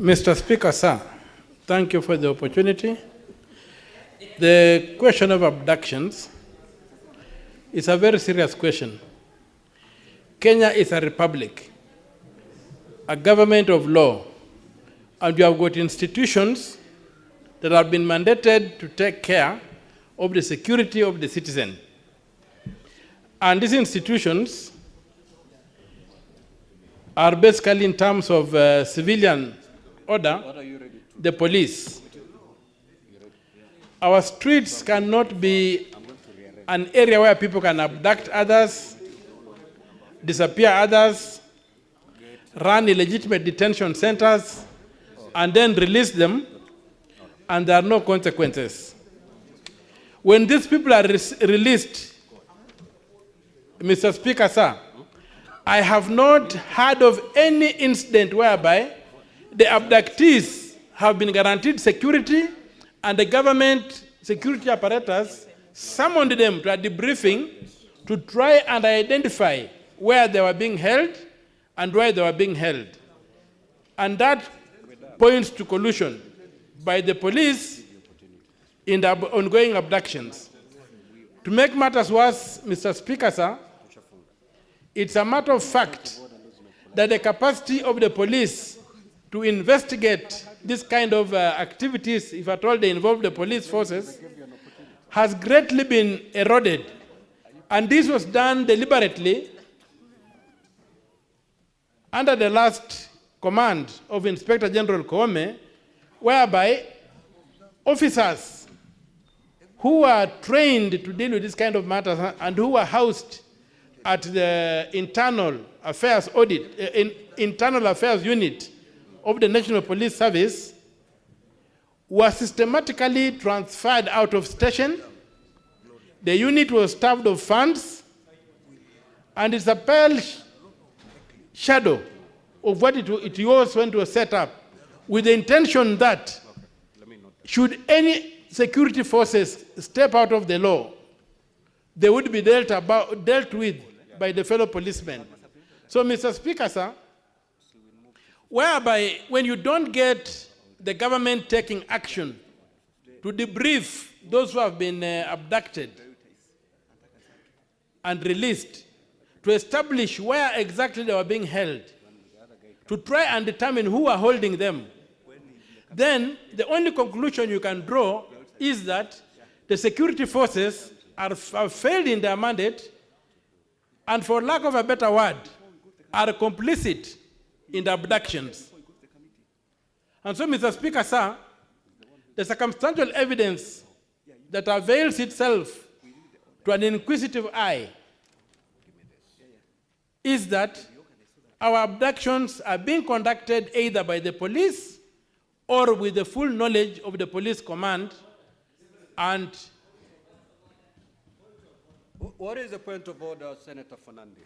Mr. Speaker, sir, thank you for the opportunity. The question of abductions is a very serious question. Kenya is a republic, a government of law, and you have got institutions that have been mandated to take care of the security of the citizen. And these institutions are basically in terms of civilian order, the police. Our streets cannot be an area where people can abduct others, disappear others, run illegitimate detention centers, and then release them, and there are no consequences. When these people are released, Mr. Speaker, sir, I have not heard of any incident whereby the abductees have been guaranteed security and the government security apparatus summoned them to a debriefing to try and identify where they were being held and why they were being held. And that points to collusion by the police in the ongoing abductions. To make matters worse, Mr. Speaker, sir, it's a matter of fact that the capacity of the police to investigate this kind of activities, if at all they involve the police forces, has greatly been eroded. And this was done deliberately under the last command of Inspector General Koome, whereby officers who are trained to deal with this kind of matters and who are housed at the internal affairs internal affairs unit of the National Police Service were systematically transferred out of station. The unit was starved of funds, and it's a pale shadow of what it was when it was set up, with the intention that should any security forces step out of the law, they would be dealt with by the fellow policemen. So, Mr. Speaker, sir, whereby when you don't get the government taking action to debrief those who have been abducted and released, to establish where exactly they were being held, to try and determine who are holding them, then the only conclusion you can draw is that the security forces have failed in their mandate and, for lack of a better word, are complicit in the abductions. And so, Mr. Speaker, sir, the circumstantial evidence that avails itself to an inquisitive eye is that our abductions are being conducted either by the police or with the full knowledge of the police command. And what is the point of order, Senator Fernandez?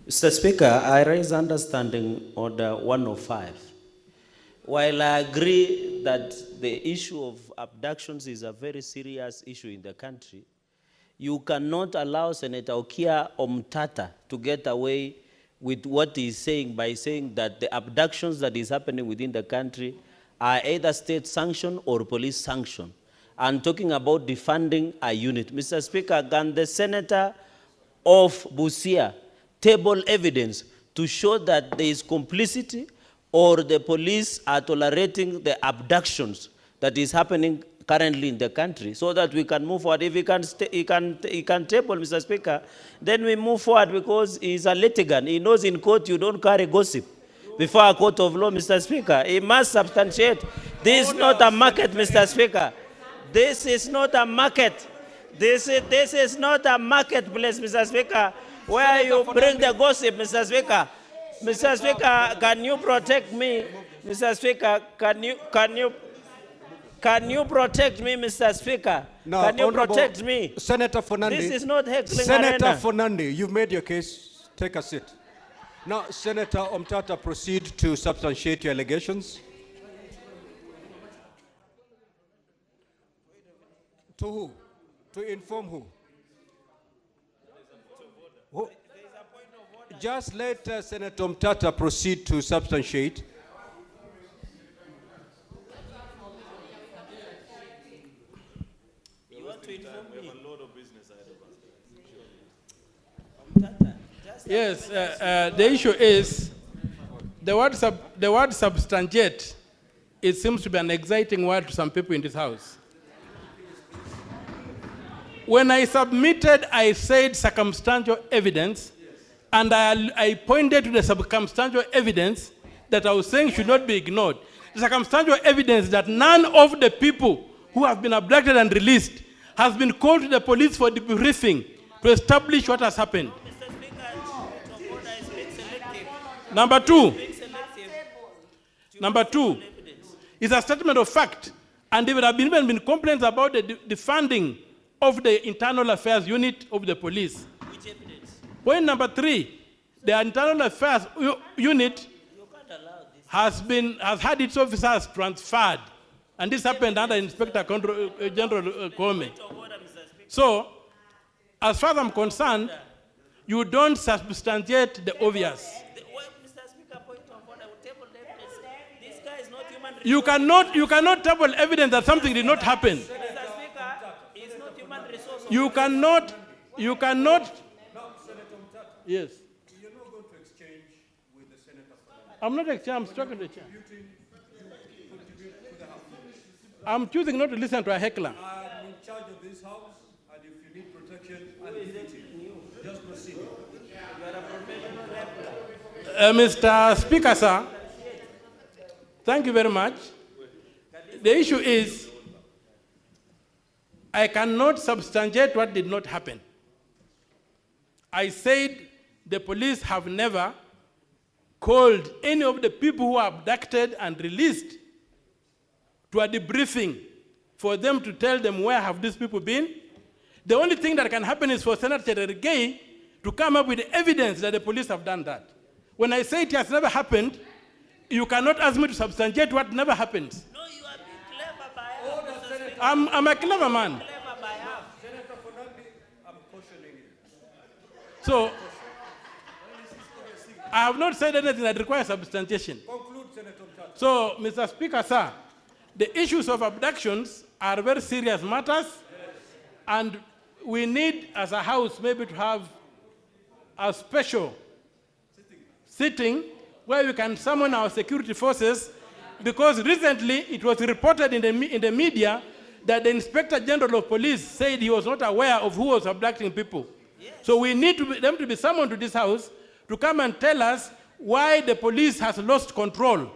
Mr. Speaker, I raise understanding order 105. While I agree that the issue of abductions is a very serious issue in the country, you cannot allow Senator Okiya Omatah to get away with what he's saying by saying that the abductions that is happening within the country are either state sanction or police sanction, and talking about defunding a unit. Mr. Speaker, can the senator of Busia table evidence to show that there is complicity or the police are tolerating the abductions that is happening currently in the country, so that we can move forward? If he can table, Mr. Speaker, then we move forward, because he's a litigant. He knows in court you don't carry gossip before a court of law, Mr. Speaker. He must substantiate. This is not a market, Mr. Speaker. This is not a market. This is not a marketplace, Mr. Speaker, where you bring the gossip, Mr. Speaker. Mr. Speaker, can you protect me? Mr. Speaker, can you protect me, Mr. Speaker? No, can you protect me? Senator Fernandez. This is not heckling Senator arena. Fernandez, you've made your case. Take a seat. Now, Senator Omatah, proceed to substantiate your allegations. To who? To inform who? Who? Just let Senator Omatah proceed to substantiate. You want to inform me? Yes, the issue is the word substantiate. It seems to be an exciting word to some people in this house. When I submitted, I said circumstantial evidence, and I pointed to the circumstantial evidence that I was saying should not be ignored. The circumstantial evidence that none of the people who have been abducted and released has been called to the police for debriefing to establish what has happened. Mr. Speaker, is being selective. Number two, Being selective. Number two, is a statement of fact, and there would have even been complaints about the funding of the internal affairs unit of the police. Which evidence? Point number three, the internal affairs unit You can't allow this. has had its officers transferred, and this happened under Inspector General Kome. Point of order, Mr. Speaker. So, as far as I'm concerned, you don't substantiate the obvious. Mr. Speaker, point of order. We'll table the evidence. This guy is not human resource. You cannot table evidence that something did not happen. Mr. Speaker, he's not human resource. You cannot. Yes. You're not going to exchange with the senator for that. I'm not exchanging, I'm talking to the chair. I'm choosing not to listen to a heckler. I'm in charge of this house, and if you need protection, I'll give it to you. Just proceed. Mr. Speaker, sir, thank you very much. The issue is, I cannot substantiate what did not happen. I said the police have never called any of the people who were abducted and released to a debriefing for them to tell them where have these people been. The only thing that can happen is for Senator Cherargei to come up with evidence that the police have done that. When I say it has never happened, you cannot ask me to substantiate what never happened. No, you are being clever by half, Mr. Speaker. I'm a clever man. Clever by half. Senator Fernandez, I'm cautioning you. So, I have not said anything that requires substantiation. Conclude, Senator Omatah. So, Mr. Speaker, sir, the issues of abductions are very serious matters, and we need, as a house, maybe to have a special sitting where we can summon our security forces, because recently it was reported in the media that the Inspector General of Police said he was not aware of who was abducting people. Yes. So we need them to be summoned to this house to come and tell us why the police has lost control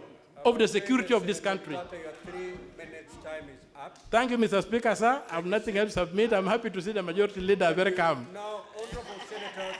of the security of this country. Your 3 minutes time is up. Thank you, Mr. Speaker, sir. I have nothing else to submit. I'm happy to see the majority leader very calm. Now, Honorable Senator